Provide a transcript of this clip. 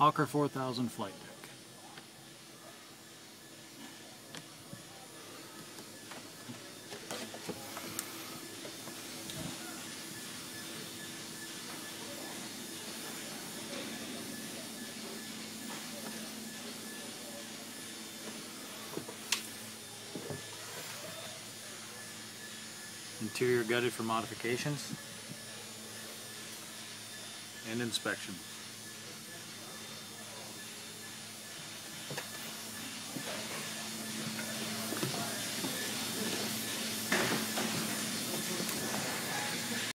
Hawker 4000 flight deck. Interior gutted for modifications and inspection.